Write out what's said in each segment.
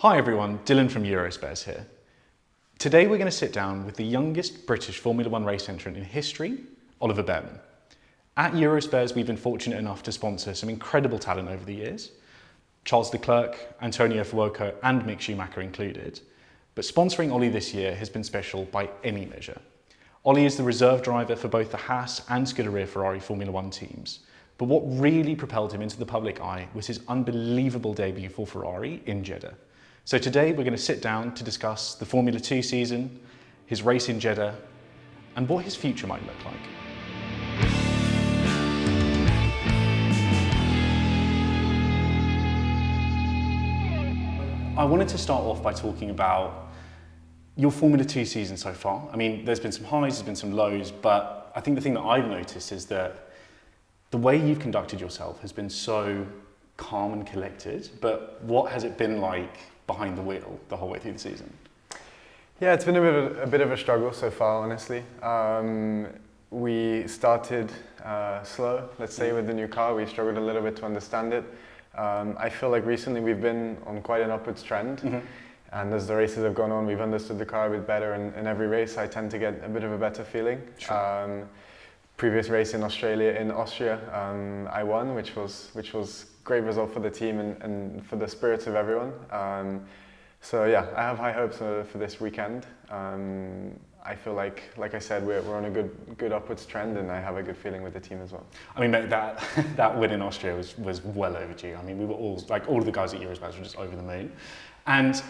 Hi everyone, Dylan from Eurospares here. Today we're going to sit down with the youngest British Formula One race entrant in history, Ollie Bearman. At Eurospares we've been fortunate enough to sponsor some incredible talent over the years, Charles Leclerc, Antonio Fuoco and Mick Schumacher included, but sponsoring Ollie this year has been special by any measure. Ollie is the reserve driver for both the Haas and Scuderia Ferrari Formula One teams, but what really propelled him into the public eye was his unbelievable debut for Ferrari in Jeddah. So today we're going to sit down to discuss the Formula 2 season, his race in Jeddah, and what his future might look like. I wanted to start off by talking about your Formula 2 season so far. I mean, there's been some highs, there's been some lows, but I think the thing that I've noticed is that the way you've conducted yourself has been so calm and collected, but what has it been like behind the wheel the whole way through the season? Yeah, it's been a bit of a struggle so far, honestly. We started slow, let's say, with the new car. We struggled a little bit to understand it. I feel like recently we've been on quite an upwards trend. And as the races have gone on, we've understood the car a bit better. And in every race, I tend to get a bit of a better feeling. Sure. Previous race in Austria, I won, which was great result for the team and for the spirits of everyone. So yeah, I have high hopes for this weekend. I feel like I said, we're on a good upwards trend, and I have a good feeling with the team as well. I mean, that win in Austria was well overdue. I mean, we were all of the guys at Eurospares were just over the moon. And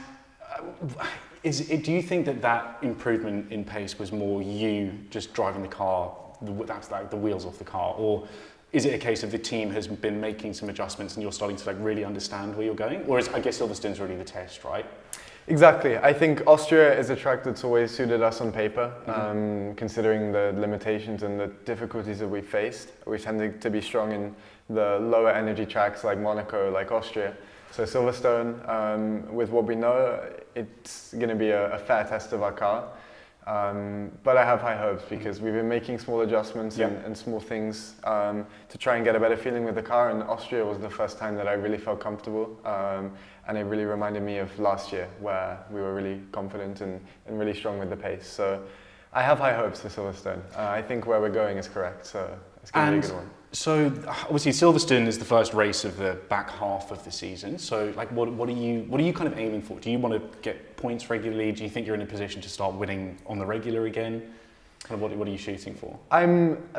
do you think that improvement in pace was more you just driving the car? That's like the wheels off the car, or is it a case of the team has been making some adjustments and you're starting to really understand where you're going? Or I guess Silverstone's really the test, right? Exactly. I think Austria is a track that's always suited us on paper, considering the limitations and the difficulties that we faced. We tended to be strong in the lower energy tracks like Monaco, like Austria. So Silverstone, with what we know, it's going to be a fair test of our car. But I have high hopes because we've been making small adjustments and small things to try and get a better feeling with the car. And Austria was the first time that I really felt comfortable. And it really reminded me of last year where we were really confident and really strong with the pace. So I have high hopes for Silverstone. I think where we're going is correct. So it's going to be a good one. So obviously Silverstone is the first race of the back half of the season. So what are you kind of aiming for? Do you want to get points regularly? Do you think you're in a position to start winning on the regular again? Kind of what are you shooting for?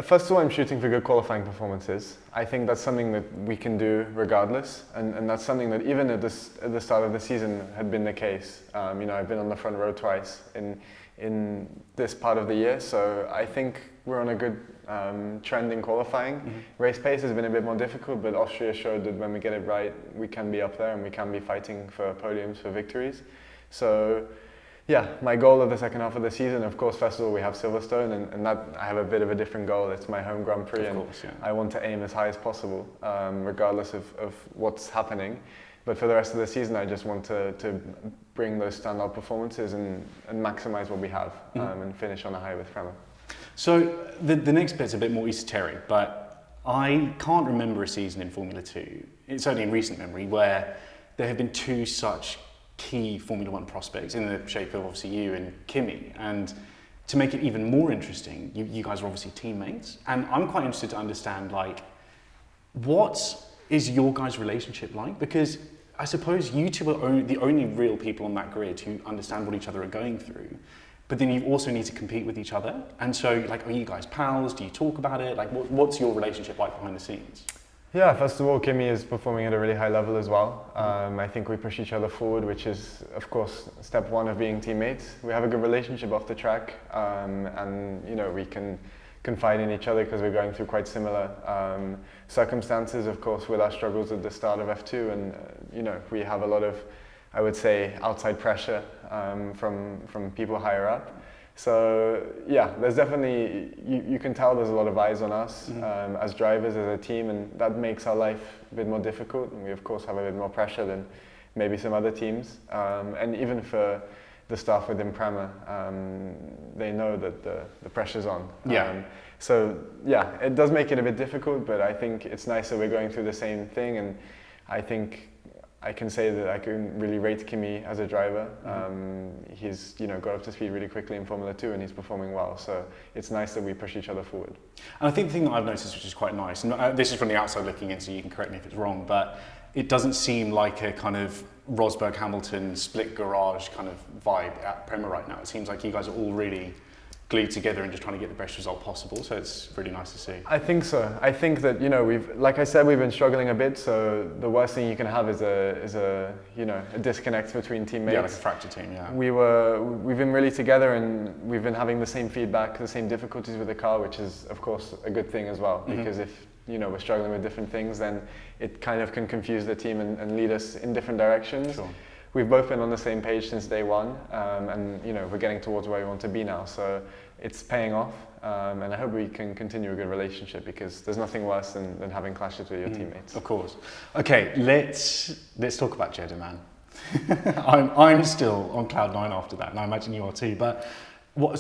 First of all, I'm shooting for good qualifying performances. I think that's something that we can do regardless, and that's something that even at the start of the season had been the case. I've been on the front row twice in this part of the year, so I think we're on a good trend in qualifying. Race pace has been a bit more difficult, but Austria showed that when we get it right, we can be up there and we can be fighting for podiums, for victories. So yeah, my goal of the second half of the season, of course, first of all, we have Silverstone, and that I have a bit of a different goal. It's my home Grand Prix, and I want to aim as high as possible, regardless of what's happening. But for the rest of the season, I just want to bring those standout performances and maximize what we have and finish on a high with Prema. So the next bit's a bit more esoteric, but I can't remember a season in Formula 2, certainly in recent memory, where there have been two such key Formula 1 prospects in the shape of obviously you and Kimi. And to make it even more interesting, you guys are obviously teammates, and I'm quite interested to understand what is your guys' relationship like? Because I suppose you two are the only real people on that grid who understand what each other are going through. But then you also need to compete with each other. And so, are you guys pals? Do you talk about it? What's your relationship like behind the scenes? Yeah, first of all, Kimi is performing at a really high level as well. I think we push each other forward, which is, of course, step one of being teammates. We have a good relationship off the track, and we can confide in each other because we're going through quite similar circumstances, of course, with our struggles at the start of F2, and we have a lot of, I would say, outside pressure from people higher up. So yeah, there's definitely, you can tell there's a lot of eyes on us as drivers, as a team, and that makes our life a bit more difficult, and we of course have a bit more pressure than maybe some other teams. And even for the staff within Prema, they know that the pressure's on. So yeah, it does make it a bit difficult, but I think it's nice that we're going through the same thing, and I think I can say that I can really rate Kimi as a driver. He's got up to speed really quickly in Formula 2 and he's performing well. So it's nice that we push each other forward. And I think the thing that I've noticed, which is quite nice, and this is from the outside looking in, so you can correct me if it's wrong, but it doesn't seem like a kind of Rosberg-Hamilton split garage kind of vibe at Prema right now. It seems like you guys are all really glued together and just trying to get the best result possible. So it's really nice to see. I think so. I think that like I said, we've been struggling a bit. So the worst thing you can have is a disconnect between teammates. Yeah, like a fractured team. Yeah. We've been really together and we've been having the same feedback, the same difficulties with the car, which is of course a good thing as well. Because if we're struggling with different things, then it kind of can confuse the team and lead us in different directions. Sure. We've both been on the same page since day one, and we're getting towards where we want to be now. So it's paying off, and I hope we can continue a good relationship because there's nothing worse than having clashes with your teammates. Of course. Okay, let's talk about Jeddah, man. I'm still on cloud nine after that, and I imagine you are too. But walk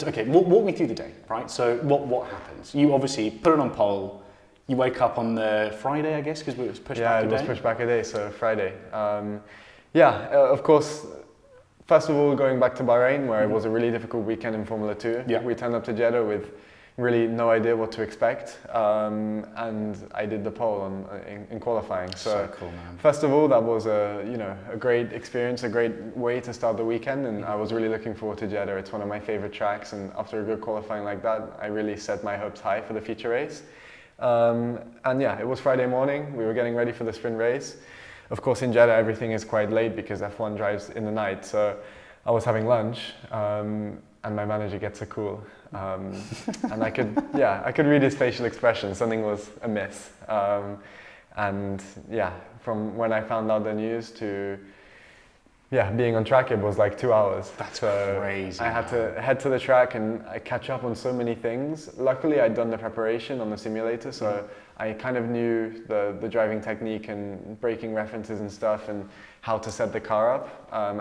me through the day, right? So what happens? You obviously put it on pole. You wake up on the Friday, I guess, because it was pushed back a day? Yeah, it was pushed back a day, so Friday. Of course, first of all, going back to Bahrain, where it was a really difficult weekend in Formula 2. Yeah. We turned up to Jeddah with really no idea what to expect, and I did the pole in qualifying. So cool, man. First of all, that was a great experience, a great way to start the weekend, and I was really looking forward to Jeddah. It's one of my favorite tracks, and after a good qualifying like that, I really set my hopes high for the feature race. It was Friday morning. We were getting ready for the sprint race. Of course, in Jeddah, everything is quite late because F1 drives in the night. So I was having lunch, and my manager gets a call, and I could read his facial expression. Something was amiss. From when I found out the news to being on track, it was like 2 hours. That's crazy. I had to head to the track and I catch up on so many things. Luckily, I'd done the preparation on the simulator, so I kind of knew the driving technique and braking references and stuff and how to set the car up,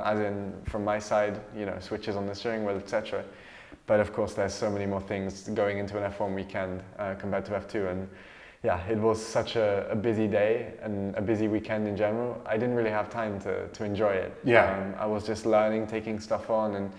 as in from my side, switches on the steering wheel, etc. But of course, there's so many more things going into an F1 weekend compared to F2. And it was such a busy day and a busy weekend in general. I didn't really have time to enjoy it. Yeah. I was just learning, taking stuff on, and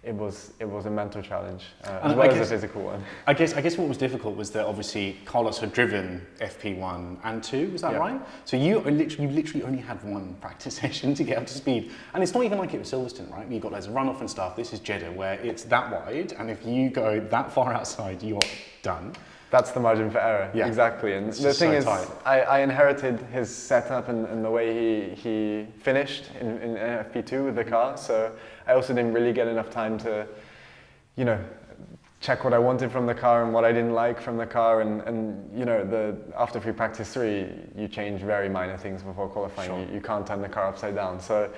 it was a mental challenge as well as a physical one. I guess what was difficult was that obviously Carlos had driven FP1 and 2, was that right? So you literally only had one practice session to get up to speed. And it's not even like it was Silverstone, right? You've got loads of runoff and stuff. This is Jeddah where it's that wide, and if you go that far outside, you're done. That's the margin for error, exactly. And the thing is, I inherited his setup and the way he finished in FP2 with the car, so I also didn't really get enough time to, check what I wanted from the car and what I didn't like from the car, and after free practice 3, you change very minor things before qualifying. Sure. You can't turn the car upside down. So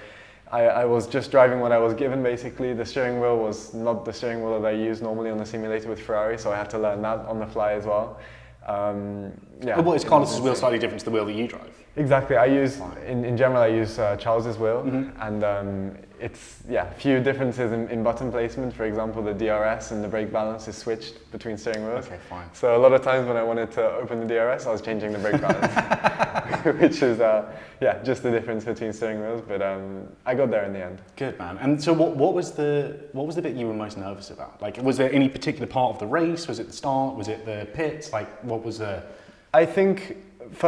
I was just driving what I was given, basically. The steering wheel was not the steering wheel that I use normally on the simulator with Ferrari, so I had to learn that on the fly as well. But is Carlos's wheel slightly different to the wheel that you drive? Exactly. I use, in general, I use Charles's wheel, and it's few differences in button placement. For example, the DRS and the brake balance is switched between steering wheels. Okay, fine. So a lot of times when I wanted to open the DRS, I was changing the brake balance, which is just the difference between steering wheels. But I got there in the end. Good, man. And so what was the bit you were most nervous about? Like, was there any particular part of the race? Was it the start? Was it the pits? Like, what was the? I think.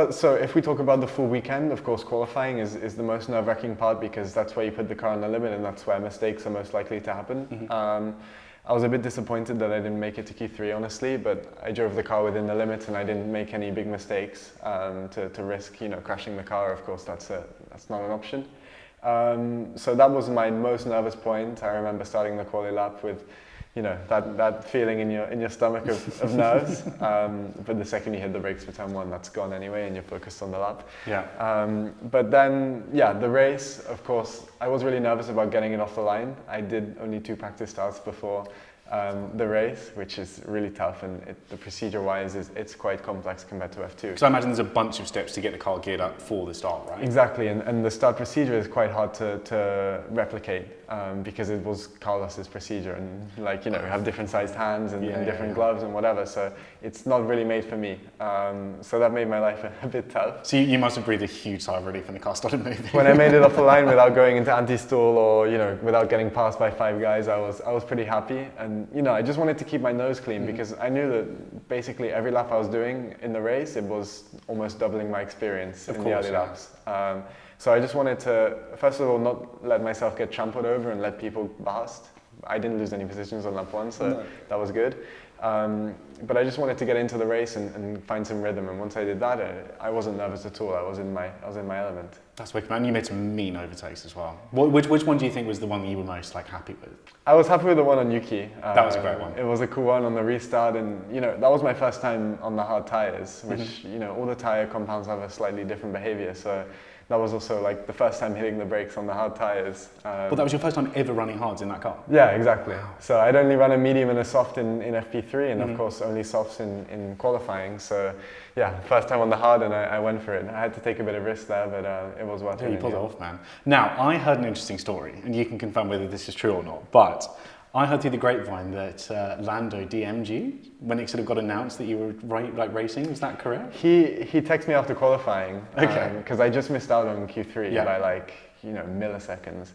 So if we talk about the full weekend, of course, qualifying is the most nerve-wracking part because that's where you put the car on the limit and that's where mistakes are most likely to happen. I was a bit disappointed that I didn't make it to Q3, honestly, but I drove the car within the limits and I didn't make any big mistakes to risk, crashing the car. Of course, that's not an option. So that was my most nervous point. I remember starting the quali lap with that feeling in your stomach of nerves. But the second you hit the brakes for turn 1, that's gone anyway, and you're focused on the lap. But then, the race, of course, I was really nervous about getting it off the line. I did only 2 practice starts before the race, which is really tough, and the procedure-wise, it's quite complex compared to F2. So I imagine there's a bunch of steps to get the car geared up for the start, right? Exactly, and the start procedure is quite hard to replicate because it was Carlos's procedure, and like, you know, we have different sized hands and, different gloves and whatever, so it's not really made for me. So that made my life a bit tough. So you must have breathed a huge sigh of relief when the car started moving. When I made it off the line without going into anti-stall or, you know, without getting passed by 5 guys, I was pretty happy. And, you know, I just wanted to keep my nose clean because I knew that basically every lap I was doing in the race, it was almost doubling my experience in the early laps. So I just wanted to, first of all, not let myself get trampled over and let people past. I didn't lose any positions on lap 1, so that was good. But I just wanted to get into the race and find some rhythm. And once I did that, I wasn't nervous at all. I was in my element. That's wicked, man. You made some mean overtakes as well. Which one do you think was the one that you were most like happy with? I was happy with the one on Yuki. That was a great one. It was a cool one on the restart, and you know that was my first time on the hard tires, which you know all the tire compounds have a slightly different behavior. So that was also like the first time hitting the brakes on the hard tires. Well, that was your first time ever running hards in that car? Yeah, exactly. So I'd only run a medium and a soft in FP3, and of course only softs in qualifying. So yeah, first time on the hard, and I went for it. I had to take a bit of risk there, but it was worth it. You pulled it off, man. Now, I heard an interesting story, and you can confirm whether this is true or not, but I heard through the grapevine that Lando DM'd you when it sort of got announced that you were racing. Is that correct? He texted me after qualifying, okay, because I just missed out on Q3 by like, you know, milliseconds.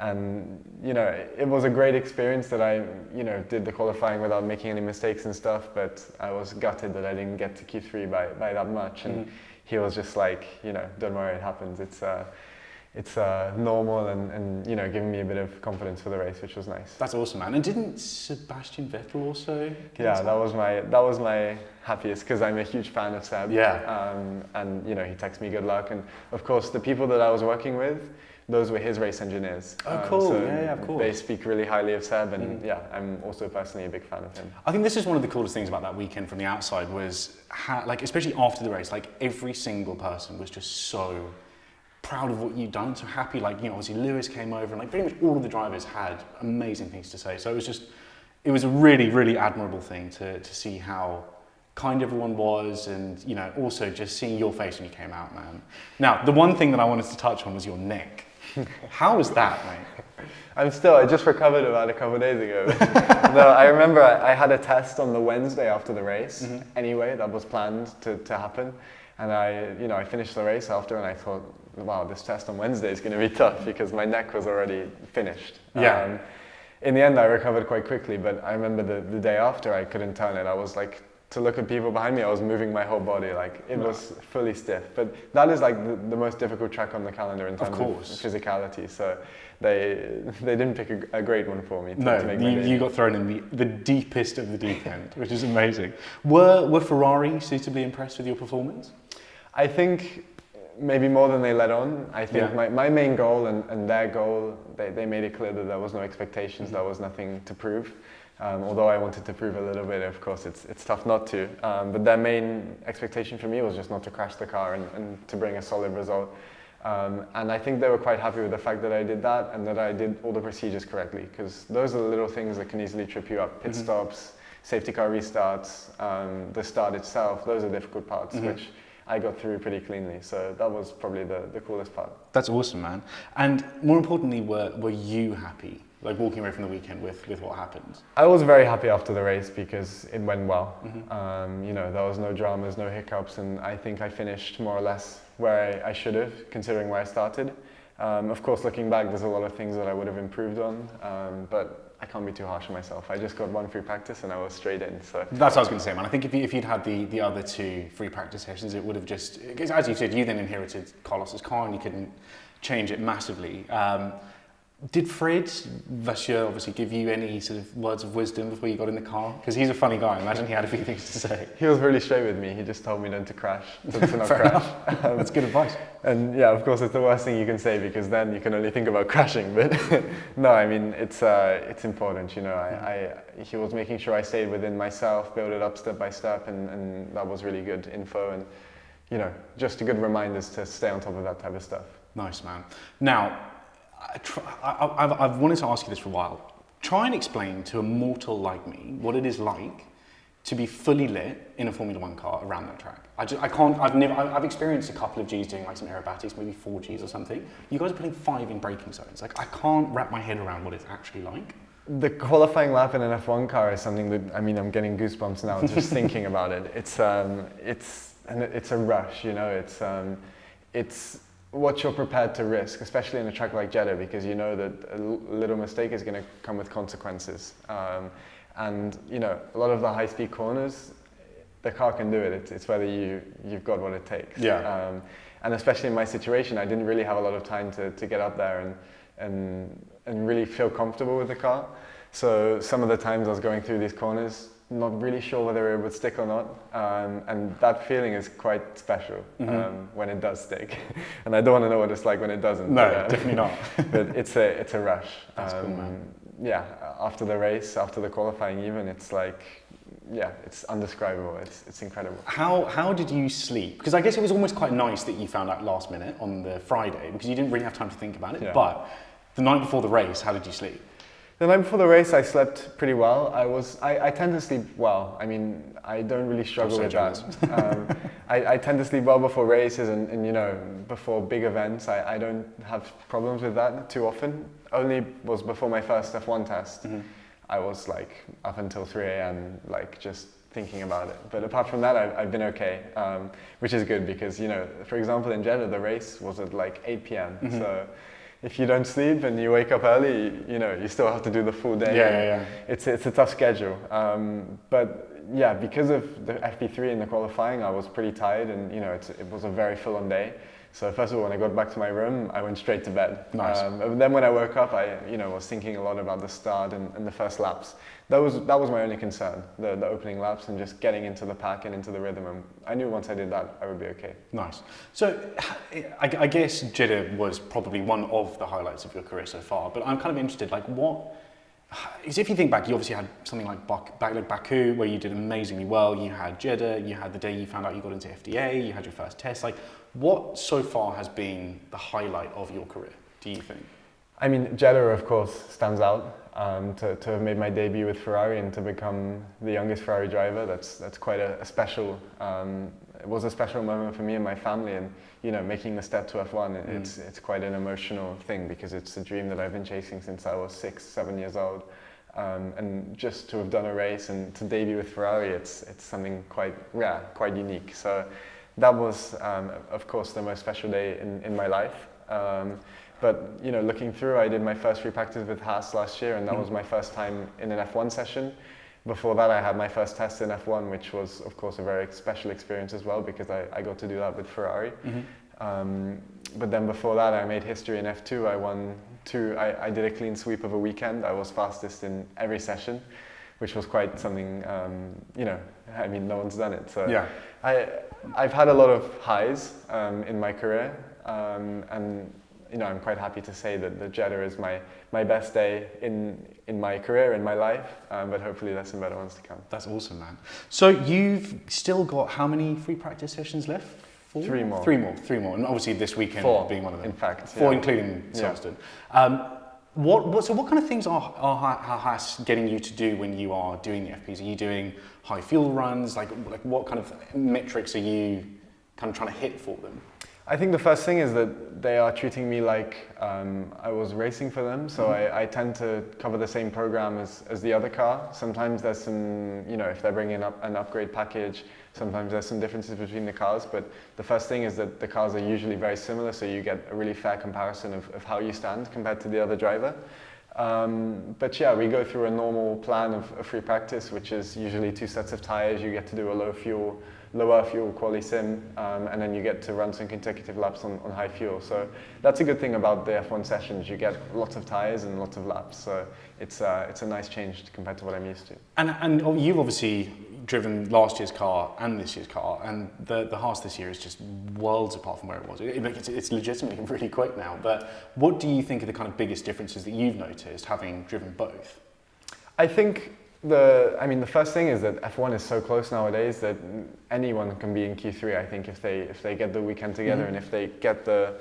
And, you know, it was a great experience that I, you know, did the qualifying without making any mistakes and stuff, but I was gutted that I didn't get to Q3 by that much. And he was just like, you know, don't worry, it happens. It's normal, and you know, giving me a bit of confidence for the race, which was nice. That's awesome, man. And didn't Sebastian Vettel also? Yeah, that was my happiest, because I'm a huge fan of Seb. Yeah. And you know, he texted me good luck, and of course the people that I was working with, those were his race engineers. Oh, cool. So yeah, of course. They speak really highly of Seb, and yeah, I'm also personally a big fan of him. I think this is one of the coolest things about that weekend from the outside was how, like, especially after the race, like every single person was just so proud of what you'd done, so happy. Like, you know, obviously Lewis came over, and like pretty much all of the drivers had amazing things to say. So it was a really, really admirable thing to see how kind everyone was, and you know, also just seeing your face when you came out, man. Now, the one thing that I wanted to touch on was your neck. How was that, mate? I just recovered about a couple of days ago. No, I remember I had a test on the Wednesday after the race. Anyway, that was planned to happen. And I finished the race after, and I thought, wow, this test on Wednesday is going to be tough because my neck was already finished. Yeah. In the end, I recovered quite quickly, but I remember the day after, I couldn't turn it. I was like, to look at people behind me, I was moving my whole body, like it was fully stiff. But that is like the most difficult track on the calendar in terms of physicality. So they didn't pick a great one for me. To make you got thrown in the deepest of the deep end, which is amazing. Were Ferrari suitably impressed with your performance? I think maybe more than they let on. I think my main goal and their goal, they made it clear that there was no expectations, there was nothing to prove. Although I wanted to prove a little bit, of course, it's tough not to. But their main expectation for me was just not to crash the car and to bring a solid result. And I think they were quite happy with the fact that I did that and that I did all the procedures correctly, because those are the little things that can easily trip you up. Pit stops, safety car restarts, the start itself, those are difficult parts, which I got through pretty cleanly. So that was probably the coolest part. That's awesome, man. And more importantly, were you happy, like walking away from the weekend with what happened? I was very happy after the race because it went well. You know, there was no dramas, no hiccups, and I think I finished more or less where I should have, considering where I started. Of course, looking back, there's a lot of things that I would have improved on, but I can't be too harsh on myself. I just got one free practice and I was straight in. So that's what I was going to say, man. I think if you'd had the other 2 free practice sessions, it would have just, because as you said, you then inherited Carlos's car and you couldn't change it massively. Did Fred Vasseur obviously give you any sort of words of wisdom before you got in the car? Because he's a funny guy. I imagine he had a few things to say. He was really straight with me. He just told me not to crash, to not crash. That's good advice. And yeah, of course, it's the worst thing you can say because then you can only think about crashing. But no, I mean, it's important. You know, he was making sure I stayed within myself, build it up step by step, and that was really good info. And you know, just a good reminders to stay on top of that type of stuff. Nice, man. Now, I've wanted to ask you this for a while. Try and explain to a mortal like me what it is like to be fully lit in a Formula One car around that track. I can't, I've experienced a couple of Gs doing like some aerobatics, maybe 4 Gs or something. You guys are putting 5 in braking zones. Like, I can't wrap my head around what it's actually like. The qualifying lap in an F1 car is something that, I mean, I'm getting goosebumps now just thinking about it. It's a rush, you know. It's what you're prepared to risk, especially in a track like Jeddah, because you know that a little mistake is going to come with consequences. And you know, a lot of the high-speed corners, the car can do it. It's whether you've got what it takes. Yeah. And especially in my situation, I didn't really have a lot of time to get up there and really feel comfortable with the car. So some of the times I was going through these corners, not really sure whether it would stick or not. And that feeling is quite special when it does stick. And I don't want to know what it's like when it doesn't. No, definitely not. But it's a rush. That's cool, man. Yeah, after the race, after the qualifying even, it's like, yeah, it's undescribable. It's incredible. How did you sleep? Because I guess it was almost quite nice that you found out last minute on the Friday, because you didn't really have time to think about it. Yeah. But the night before the race, how did you sleep? The night before the race, I slept pretty well. I tend to sleep well. I mean, I don't really struggle with that. I tend to sleep well before races and you know, before big events. I don't have problems with that too often. Only was before my first F1 test. I was like up until 3 a.m. like just thinking about it. But apart from that, I've been okay, which is good because, you know, for example, in Jeddah, the race was at like 8 p.m. So if you don't sleep and you wake up early, you know, you still have to do the full day. Yeah. It's a tough schedule. But yeah, because of the FP3 and the qualifying, I was pretty tired and, you know, it was a very full-on day. So first of all, when I got back to my room, I went straight to bed. Nice. And then when I woke up, I, you know, was thinking a lot about the start and the first laps. That was my only concern, the opening laps and just getting into the pack and into the rhythm. And I knew once I did that, I would be okay. Nice. So I guess Jeddah was probably one of the highlights of your career so far, but I'm kind of interested, like because if you think back, you obviously had something like Baku, where you did amazingly well. You had Jeddah, you had the day you found out you got into FDA, you had your first test. Like, what so far has been the highlight of your career, do you think? I mean, Jeddah, of course, stands out. To have made my debut with Ferrari and to become the youngest Ferrari driver, that's quite a special. It was a special moment for me and my family, and you know, making the step to F1, it's quite an emotional thing because it's a dream that I've been chasing since I was 6-7 years old. And just to have done a race and to debut with Ferrari, it's something quite rare, quite unique. So that was, of course, the most special day in my life. But you know, looking through, I did my first free practice with Haas last year, and that was my first time in an F1 session. Before that, I had my first test in F1, which was, of course, a very special experience as well because I got to do that with Ferrari. But then before that, I made history in F2. I won 2. I did a clean sweep of a weekend. I was fastest in every session, which was quite something. You know, I mean, no one's done it. So yeah. I've had a lot of highs in my career, and you know, I'm quite happy to say that the Jeddah is my best day in my career, in my life, but hopefully there's some better ones to come. That's awesome, man. So you've still got how many free practice sessions left? 4? 3 more. 3 more, and obviously this weekend 4, being one of them. in fact. 4, yeah. including Silverstone. Yeah. What kind of things are Haas getting you to do when you are doing the FPs? Are you doing high fuel runs? Like what kind of metrics are you kind of trying to hit for them? I think the first thing is that they are treating me like I was racing for them, so I tend to cover the same program as the other car. Sometimes there's some, you know, if they're bringing up an upgrade package, sometimes there's some differences between the cars, but the first thing is that the cars are usually very similar, so you get a really fair comparison of how you stand compared to the other driver. But yeah, we go through a normal plan of free practice, which is usually 2 sets of tires. You get to do a lower fuel quali sim, and then you get to run some consecutive laps on high fuel. So that's a good thing about the F1 sessions. You get lots of tires and lots of laps. So it's a nice change compared to what I'm used to. And you've obviously driven last year's car and this year's car, and the Haas this year is just worlds apart from where it was. It's legitimately really quick now. But what do you think are the kind of biggest differences that you've noticed having driven both? I think the first thing is that F1 is so close nowadays that anyone can be in Q3. I think if they get the weekend together and if they get the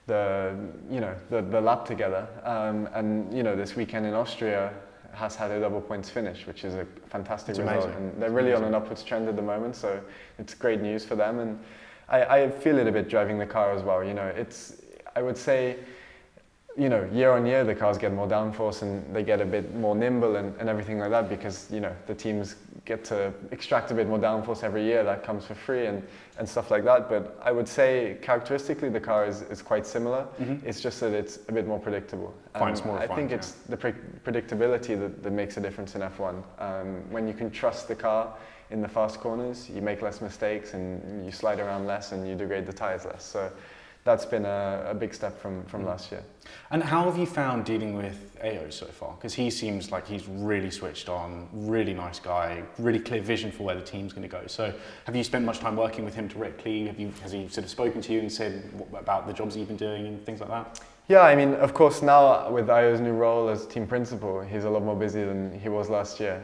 lap together, and you know, this weekend in Austria, Haas had a double points finish, which is a fantastic It's result. amazing. And they're really on an upwards trend at the moment, so it's great news for them. And I feel it a bit driving the car as well. You know, I would say, you know, year on year the cars get more downforce and they get a bit more nimble and everything like that, because, you know, the teams get to extract a bit more downforce every year. That comes for free and stuff like that. But I would say characteristically the car is quite similar. It's just that it's a bit more predictable. I think it's the predictability that makes a difference in F1. When you can trust the car in the fast corners, you make less mistakes and you slide around less and you degrade the tyres less. So that's been a big step from last year. And how have you found dealing with AO so far? Because he seems like he's really switched on, really nice guy, really clear vision for where the team's going to go. So have you spent much time working with him directly? Has he sort of spoken to you and said about the jobs you've been doing and things like that? Yeah, I mean, of course, now with Ayo's new role as team principal, he's a lot more busy than he was last year.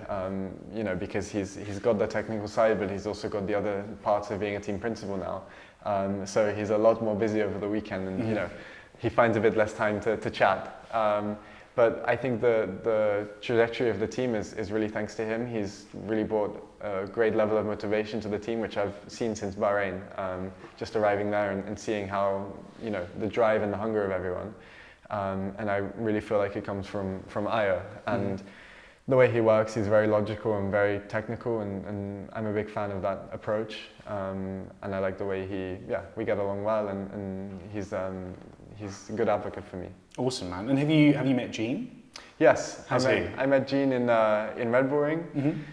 You know, because he's got the technical side, but he's also got the other parts of being a team principal now. So he's a lot more busy over the weekend, and you know, he finds a bit less time to chat. But I think the trajectory of the team is really thanks to him. He's really brought a great level of motivation to the team, which I've seen since Bahrain. Just arriving there and seeing how, you know, the drive and the hunger of everyone. And I really feel like it comes from Ayo. And the way he works, he's very logical and very technical, and I'm a big fan of that approach. And I like the way we get along well, and he's a good advocate for me. Awesome, man. And have you met Gene? Yes, How's he? I met Gene in Red Bull Ring.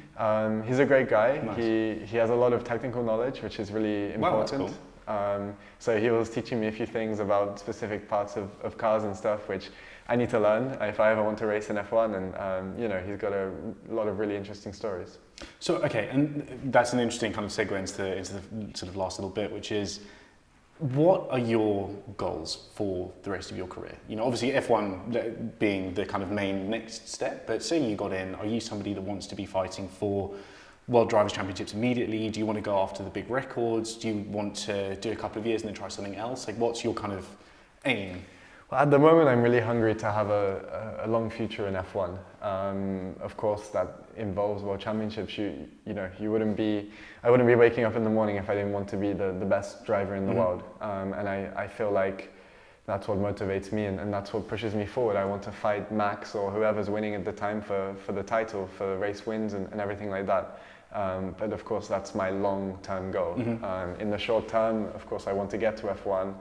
He's a great guy. Nice. He has a lot of technical knowledge, which is really important. Wow, that's cool. So he was teaching me a few things about specific parts of cars and stuff, which I need to learn if I ever want to race in F1. And you know, he's got a lot of really interesting stories. So okay, and that's an interesting kind of segue into the sort of last little bit, which is, what are your goals for the rest of your career? You know, obviously F1 being the kind of main next step, but say you got in, are you somebody that wants to be fighting for World Drivers' Championships immediately? Do you want to go after the big records? Do you want to do a couple of years and then try something else? Like, what's your kind of aim? Well, at the moment, I'm really hungry to have a long future in F1. Of course, that involves World Championships. I wouldn't be waking up in the morning if I didn't want to be the best driver in the world. And I feel like that's what motivates me, and that's what pushes me forward. I want to fight Max or whoever's winning at the time for the title, for race wins and everything like that. But of course, that's my long-term goal. In the short term, of course, I want to get to F1.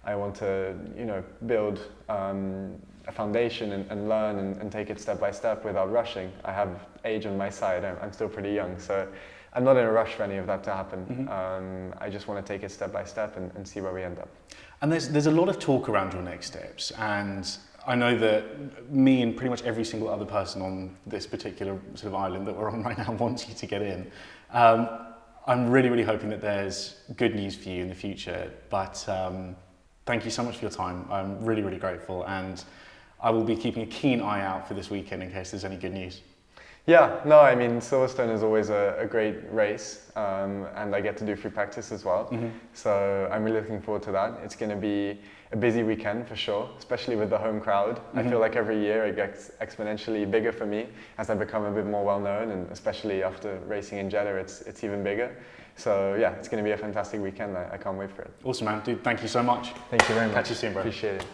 I want to, you know, build a foundation and learn and take it step by step without rushing. I have age on my side. I'm still pretty young, so I'm not in a rush for any of that to happen. I just want to take it step by step and see where we end up. And there's a lot of talk around your next steps, and I know that me and pretty much every single other person on this particular sort of island that we're on right now wants you to get in. I'm really, really hoping that there's good news for you in the future, but thank you so much for your time. I'm really, really grateful, and I will be keeping a keen eye out for this weekend in case there's any good news. Yeah, no, I mean, Silverstone is always a great race, and I get to do free practice as well. So I'm really looking forward to that. It's going to be a busy weekend for sure, especially with the home crowd. I feel like every year it gets exponentially bigger for me as I become a bit more well-known, and especially after racing in Jeddah, it's even bigger. So yeah, it's going to be a fantastic weekend. I can't wait for it. Awesome, man. Dude, thank you so much. Thank you very much. Catch you soon, bro. Appreciate it.